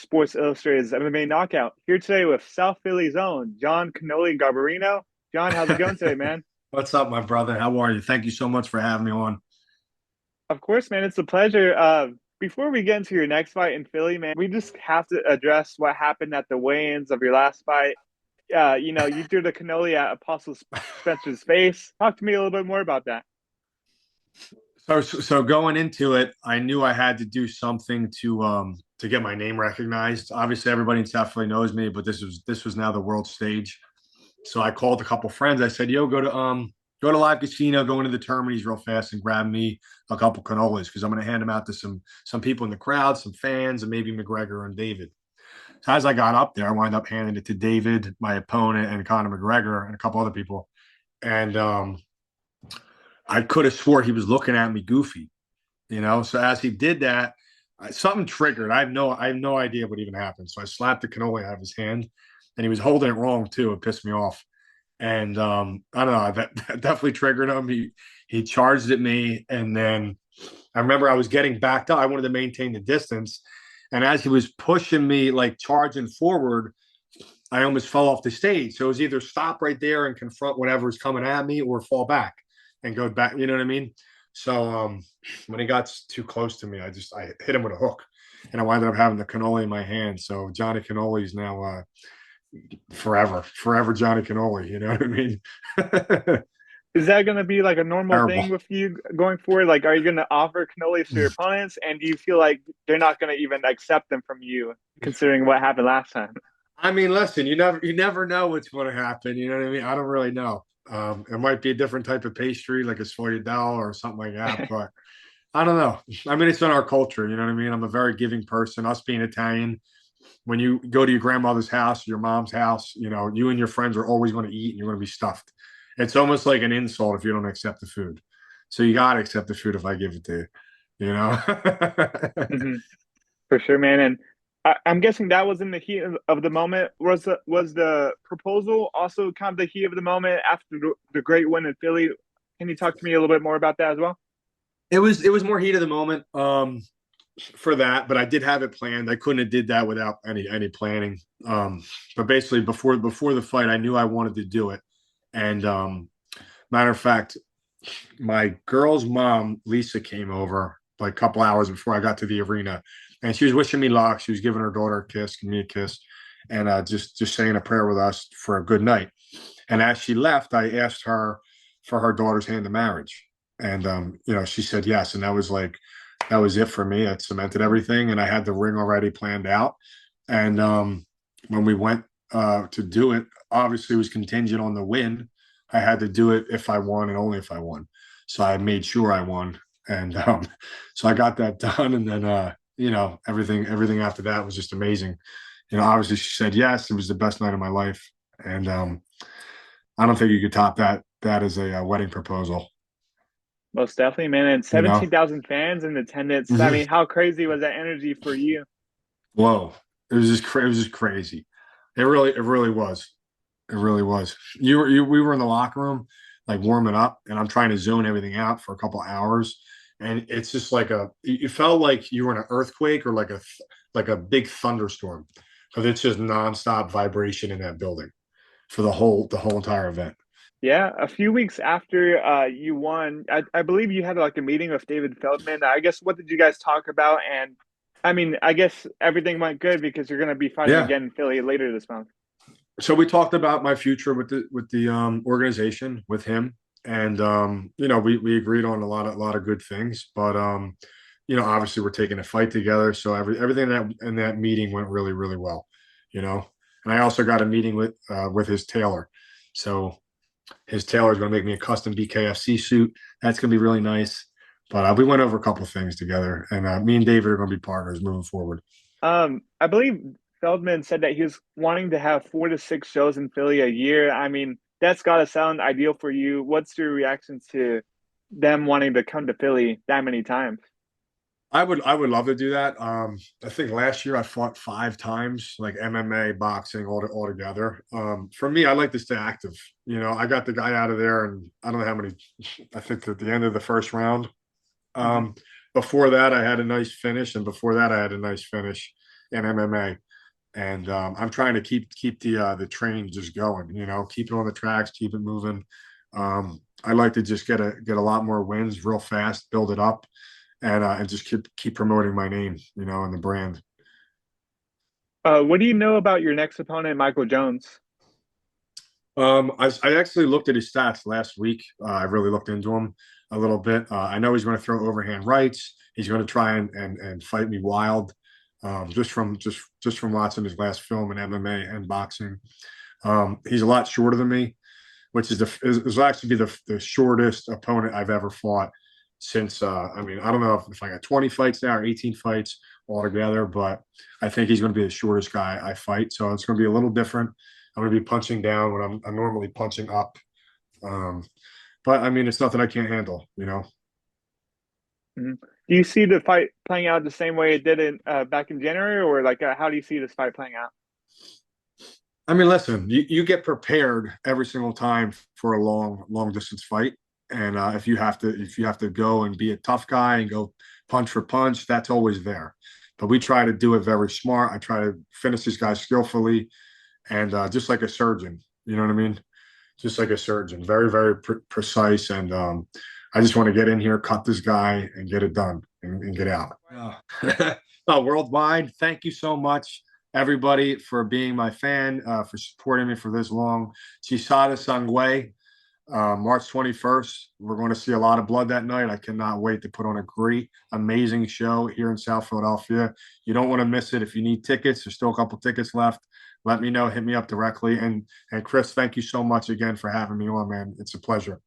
Sports Illustrated's MMA Knockout. Here today with South Philly's own John Cannoli Garbarino. John, how's it going today, man? What's up, my brother? How are you? Thank you so much for having me on. Of course, man, it's a pleasure. Before we get into your next fight in Philly, man, we just have to address what happened at the weigh-ins of your last fight. You threw the cannoli at Apostle Spencer's face. Talk to me a little bit more about that. So going into it, I knew I had to do something to get my name recognized. Obviously, everybody in South Philly knows me, but this was now the world stage. So I called a couple friends. I said, "Yo, go to Live Casino, go into the terminals real fast, and grab me a couple cannolis because I'm going to hand them out to some people in the crowd, some fans, and maybe McGregor and David." So as I got up there, I wound up handing it to David, my opponent, and Conor McGregor, and a couple other people. And I could have swore he was looking at me goofy, you know. So as he did that, something triggered. I have no idea what even happened. So I slapped the cannoli out of his hand, and he was holding it wrong too. It pissed me off. And I don't know, that definitely triggered him. He charged at me, and then I remember I was getting backed up. I wanted to maintain the distance, and as he was pushing me, like charging forward, I almost fell off the stage. So it was either stop right there and confront whatever's coming at me, or fall back and go back. You know what I mean? So when he got too close to me, I hit him with a hook, and I wound up having the cannoli in my hand. So Johnny Cannoli is now forever Johnny Cannoli. You know what I mean? Is that going to be like a normal thing Terrible. with you going forward? Like, are you going to offer cannolis to your opponents? And do you feel like they're not going to even accept them from you, considering what happened last time? I mean, listen, you never know what's going to happen. You know what I mean? I don't really know. It might be a different type of pastry, like a sfogliatelle or something like that, but I don't know. I mean, it's in our culture. You know what I mean? I'm a very giving person. Us being Italian, when you go to your grandmother's house, your mom's house, you know, you and your friends are always going to eat and you're going to be stuffed. It's almost like an insult if you don't accept the food. So you got to accept the food if I give it to you, you know? Hmm. For sure, man. And I'm guessing that was in the heat of the moment. Was the proposal also kind of the heat of the moment after the great win in Philly? Can you talk to me a little bit more about that as well? It was more heat of the moment for that, but I did have it planned. I couldn't have did that without any planning. But basically before the fight, I knew I wanted to do it. And matter of fact, my girl's mom, Lisa, came over like a couple hours before I got to the arena, and she was wishing me luck. She was giving her daughter a kiss, giving me a kiss, and just saying a prayer with us for a good night. And as she left, I asked her for her daughter's hand in marriage, and she said yes, and that was it for me. It cemented everything, and I had the ring already planned out. And when we went to do it, obviously it was contingent on the win. I had to do it if I won and only if I won. So I made sure I won, and so I got that done. And then everything after that was just amazing. You know, obviously she said yes. It was the best night of my life, and I don't think you could top that. That is a wedding proposal. Most definitely, man. And You know. 17,000 fans in attendance. I Mhm. mean, how crazy was that energy for you? Whoa! It was just crazy. It really was. It really was. We were in the locker room, like warming up, and I'm trying to zone everything out for a couple hours, and it's just like you felt like you were in an earthquake or like a big thunderstorm, because it's just nonstop vibration in that building for the whole entire event. Yeah, a few weeks after you won, I believe you had like a meeting with David Feldman. I guess what did you guys talk about? And I mean, I guess everything went good because you're going to be fighting Yeah. again in Philly later this month. So we talked about my future with the organization with him, and we agreed on a lot of good things, but obviously we're taking a fight together, so everything that in that meeting went really really well, you know. And I also got a meeting with his tailor, so his tailor is going to make me a custom BKFC suit. That's going to be really nice. But we went over a couple of things together, and me and David are going to be partners moving forward. I believe Feldman said that he was wanting to have 4 to 6 shows in Philly a year. I mean, that's got to sound ideal for you. What's your reaction to them wanting to come to Philly that many times? I would love to do that. I think last year I fought 5 times, like MMA, boxing, all together. For me, I like to stay active. You know, I got the guy out of there, and I don't know how many. I think at the end of the first round. Hmm. Um, Before that, I had a nice finish, and before that, I had a nice finish. in MMA. And I'm trying to keep the train just going. Keep it on the tracks, keep it moving. I like to just get a lot more wins real fast, build it up, and just keep promoting my name, and the brand. What do you know about your next opponent, Michael Jones? I actually looked at his stats last week. I really looked into him a little bit. I know he's going to throw overhand rights. He's going to try and fight me wild. Just from watching his last film in MMA and boxing. He's a lot shorter than me, which is actually be the shortest opponent I've ever fought since. I mean, I don't know if I got 20 fights now or 18 fights altogether, but I think he's going to be the shortest guy I fight. So it's going to be a little different. I'm going to be punching down when I'm normally punching up. Um, but I mean, it's nothing I can't handle. Mhm. Do you see the fight playing out the same way it did in back in January, or like how do you see this fight playing out? I mean, listen, you get prepared every single time for a long distance fight, and if you have to go and be a tough guy and go punch for punch, that's always there. But we try to do it very smart. I try to finish these guys skillfully and just like a surgeon. You know what I mean? Just like a surgeon, very very precise. And I just want to get in here, cut this guy, and get it done and get out. Worldwide, thank you so much everybody for being my fan, for supporting me for this long. Chisada Sangwe, March 21st. We're going to see a lot of blood that night. I cannot wait to put on a great, amazing show here in South Philadelphia. You don't want to miss it. If you need tickets, there's still a couple tickets left. Let me know. Hit me up directly. And Chris, thank you so much again for having me on, man. It's a pleasure.